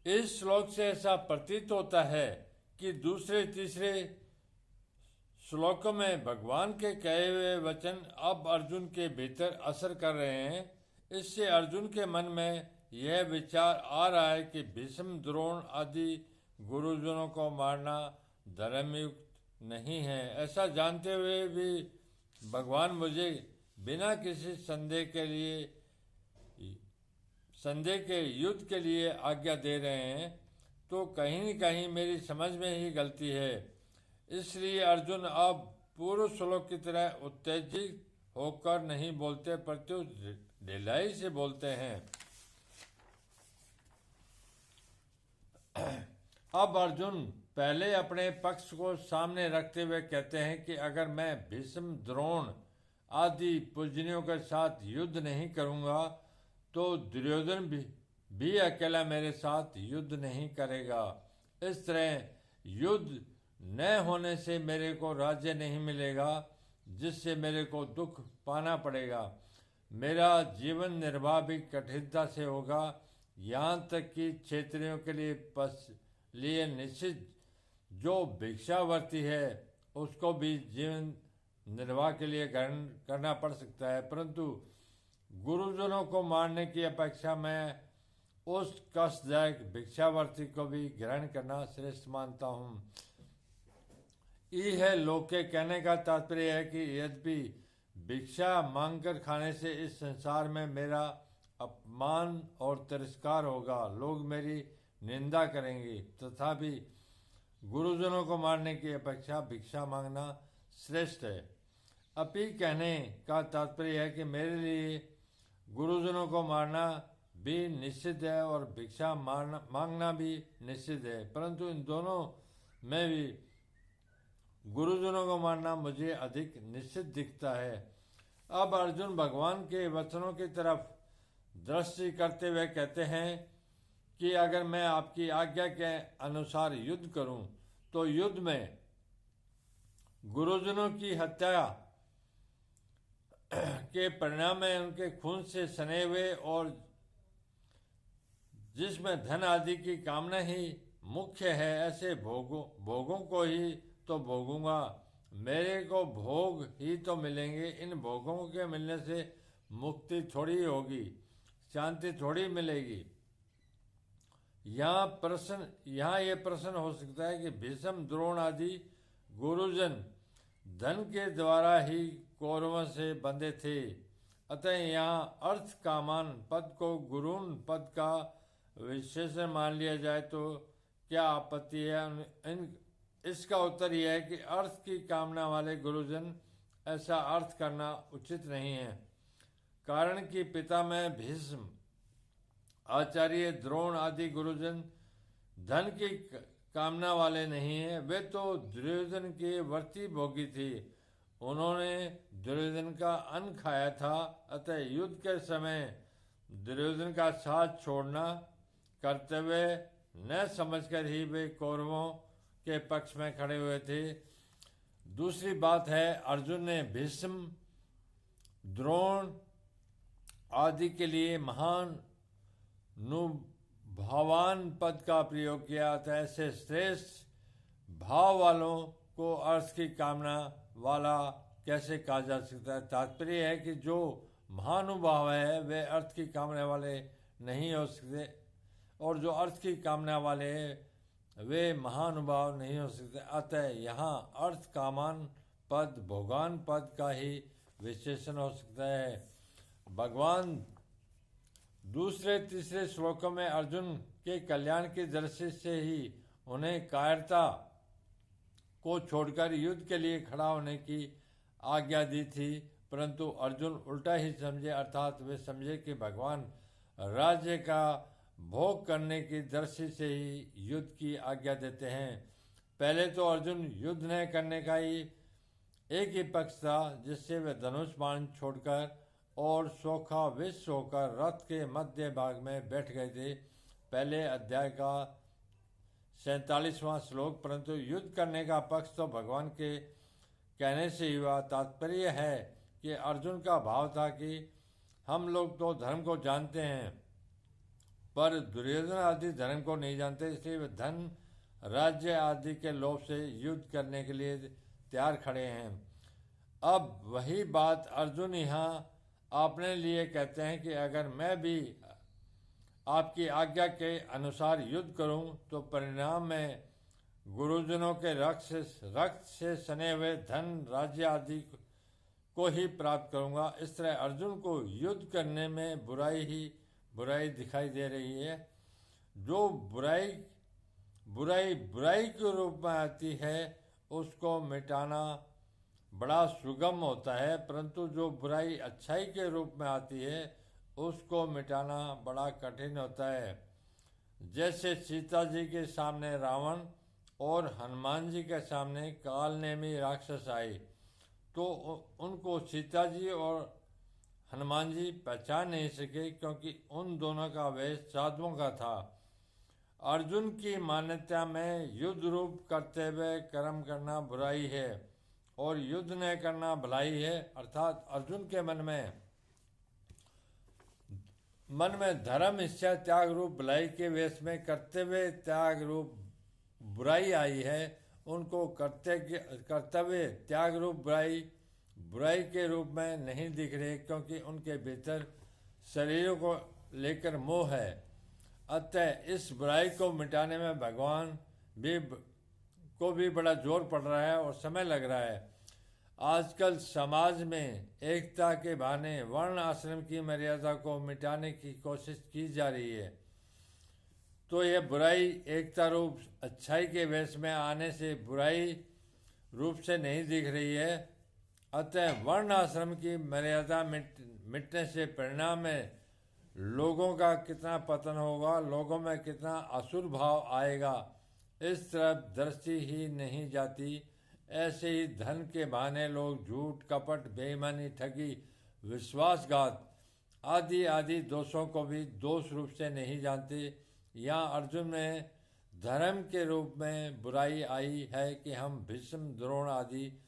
इस श्लोक से ऐसा प्रतीत होता है कि दूसरे तीसरे श्लोकों में भगवान के कहे हुए वचन अब अर्जुन के भीतर असर कर रहे हैं। इससे अर्जुन के मन में यह विचार आ रहा है कि भीष्म, द्रोण आदि गुरुजनों को मारना धर्मयुक्त नहीं है। ऐसा जानते हुए भी भगवान मुझे बिना किसी संदेह के युद्ध के लिए आज्ञा दे रहे हैं, तो कहीं न कहीं मेरी समझ में ही गलती है। इसलिए अर्जुन अब पूर्व श्लोक की तरह उत्तेजित होकर नहीं बोलते, प्रत्युत ढिलाई से बोलते हैं। अब अर्जुन पहले अपने पक्ष को सामने रखते हुए कहते हैं कि अगर मैं भीष्म, द्रोण आदि पूजनियों के साथ युद्ध नहीं करूंगा तो दुर्योधन भी अकेला मेरे साथ युद्ध नहीं करेगा। इस तरह युद्ध न होने से मेरे को राज्य नहीं मिलेगा, जिससे मेरे को दुख पाना पड़ेगा। मेरा जीवन निर्वाह भी कठिनता से होगा। यहाँ तक कि क्षेत्रियों के लिए निश्चित जो भिक्षावर्ती है उसको भी जीवन निर्वाह के लिए ग्रहण करना पड़ सकता है, परंतु गुरुजनों को मारने की अपेक्षा मैं उस कष्टदायक भिक्षावर्ती को भी ग्रहण करना श्रेष्ठ मानता हूँ। यह लोक के कहने का तात्पर्य है कि यद्यपि भिक्षा मांगकर खाने से इस संसार में मेरा अपमान और तिरस्कार होगा, लोग मेरी निंदा करेंगे, तथापि गुरुजनों को मारने की अपेक्षा भिक्षा मांगना श्रेष्ठ है। अपि कहने का तात्पर्य है कि मेरे लिए गुरुजनों को मारना भी निश्चित है और भिक्षा मांगना भी निश्चित है, परंतु इन दोनों में भी गुरुजनों को मारना मुझे अधिक निश्चित दिखता है। अब अर्जुन भगवान के वचनों की तरफ दृष्टि करते हुए कहते हैं कि अगर मैं आपकी आज्ञा के अनुसार युद्ध करूं तो युद्ध में गुरुजनों की हत्या के परिणाम में उनके खून से सने हुए और जिसमें धन आदि की कामना ही मुख्य है, ऐसे भोगों को ही तो भोगूंगा। मेरे को भोग ही तो मिलेंगे। इन भोगों के मिलने से मुक्ति थोड़ी होगी, शांति थोड़ी मिलेगी। यहाँ ये प्रश्न हो सकता है कि भीष्म, द्रोण आदि गुरुजन धन के द्वारा ही कौरवों से बंधे थे, अतः यहाँ अर्थ कामान पद को गुरुन पद का विशेषण मान लिया जाए तो क्या आपत्ति है? इसका उत्तर यह है कि अर्थ की कामना वाले गुरुजन ऐसा अर्थ करना उचित नहीं है, कारण कि पिता में भीष्म, आचार्य, द्रोण आदि गुरुजन धन की कामना वाले नहीं है। वे तो दुर्योधन के वर्ती भोगी थे, उन्होंने दुर्योधन का अन्न खाया था, अतः युद्ध के समय दुर्योधन का साथ छोड़ना कर्तव्य न समझकर ही वे कौरवों के पक्ष में खड़े हुए थे। दूसरी बात है, अर्जुन ने भीष्म, द्रोण आदि के लिए महान भावान पद का प्रयोग किया था। ऐसे श्रेष्ठ भाव वालों को अर्थ की कामना वाला कैसे कहा जा सकता है? तात्पर्य है कि जो महानुभाव है वे अर्थ की कामना वाले नहीं हो सकते, और जो अर्थ की कामना वाले हैं वे महानुभाव नहीं हो सकते। अतः यहाँ अर्थ कामान पद, भोगान पद का ही विशेषण हो सकता है। भगवान दूसरे तीसरे श्लोकों में अर्जुन के कल्याण की दृष्टि से ही उन्हें कायरता को छोड़कर युद्ध के लिए खड़ा होने की आज्ञा दी थी, परंतु अर्जुन उल्टा ही समझे, अर्थात वे समझे कि भगवान राज्य का भोग करने की दृष्टि से ही युद्ध की आज्ञा देते हैं। पहले तो अर्जुन युद्ध न करने का ही एक ही पक्ष था, जिससे वे धनुष बाण छोड़कर और सोखा विश्व होकर रथ के मध्य भाग में बैठ गए थे। पहले अध्याय का 47वां श्लोक। परंतु युद्ध करने का पक्ष तो भगवान के कहने से ही हुआ। तात्पर्य है कि अर्जुन का भाव था कि हम लोग तो धर्म को जानते हैं पर दुर्योधन आदि धर्म को नहीं जानते, इसलिए वे धन, राज्य आदि के लोभ से युद्ध करने के लिए तैयार खड़े हैं। अब वही बात अर्जुन यहाँ अपने लिए कहते हैं कि अगर मैं भी आपकी आज्ञा के अनुसार युद्ध करूं तो परिणाम में गुरुजनों के रक्त से सने हुए धन, राज्य आदि को ही प्राप्त करूंगा। इस तरह अर्जुन को युद्ध करने में बुराई दिखाई दे रही है। जो बुराई के रूप में आती है उसको मिटाना बड़ा सुगम होता है, परंतु जो बुराई अच्छाई के रूप में आती है उसको मिटाना बड़ा कठिन होता है। जैसे सीता जी के सामने रावण और हनुमान जी के सामने कालनेमी राक्षस आए, तो उनको सीता जी और हनुमान जी पहचान नहीं सके, क्योंकि उन दोनों का वेश साधुओं का था। अर्जुन की मान्यता में युद्ध रूप करते हुए कर्म करना बुराई है और युद्ध न करना भलाई है। अर्थात अर्जुन के मन में धर्म, इच्छा, त्याग रूप भलाई के वेश में करते हुए त्याग रूप बुराई आई है। उनको कर्तव्य त्याग रूप बुराई के रूप में नहीं दिख रहे, क्योंकि उनके भीतर शरीरों को लेकर मोह है। अतः इस बुराई को मिटाने में भगवान को भी बड़ा जोर पड़ रहा है और समय लग रहा है। आजकल समाज में एकता के बहाने वर्ण आश्रम की मर्यादा को मिटाने की कोशिश की जा रही है, तो यह बुराई एकता रूप अच्छाई के वेश में आने से बुराई रूप से नहीं दिख रही है। अतः वर्ण आश्रम की मर्यादा मिटने से परिणाम में लोगों का कितना पतन होगा, लोगों में कितना असुर भाव आएगा, इस तरफ दृष्टि ही नहीं जाती। ऐसे ही धन के बहाने लोग झूठ, कपट, बेईमानी, ठगी, विश्वासघात आदि दोषों को भी दोष रूप से नहीं जानते। यहाँ अर्जुन में धर्म के रूप में बुराई आई है कि हम भीष्म, द्रोण आदि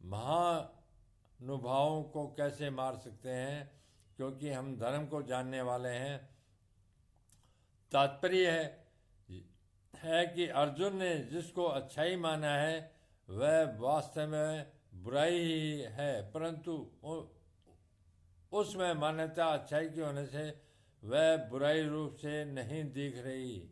महानुभावों को कैसे मार सकते हैं, क्योंकि हम धर्म को जानने वाले हैं। तात्पर्य है कि अर्जुन ने जिसको अच्छाई माना है वह वास्तव में बुराई ही है, परंतु उसमें मान्यता अच्छाई की होने से वह बुराई रूप से नहीं दिख रही।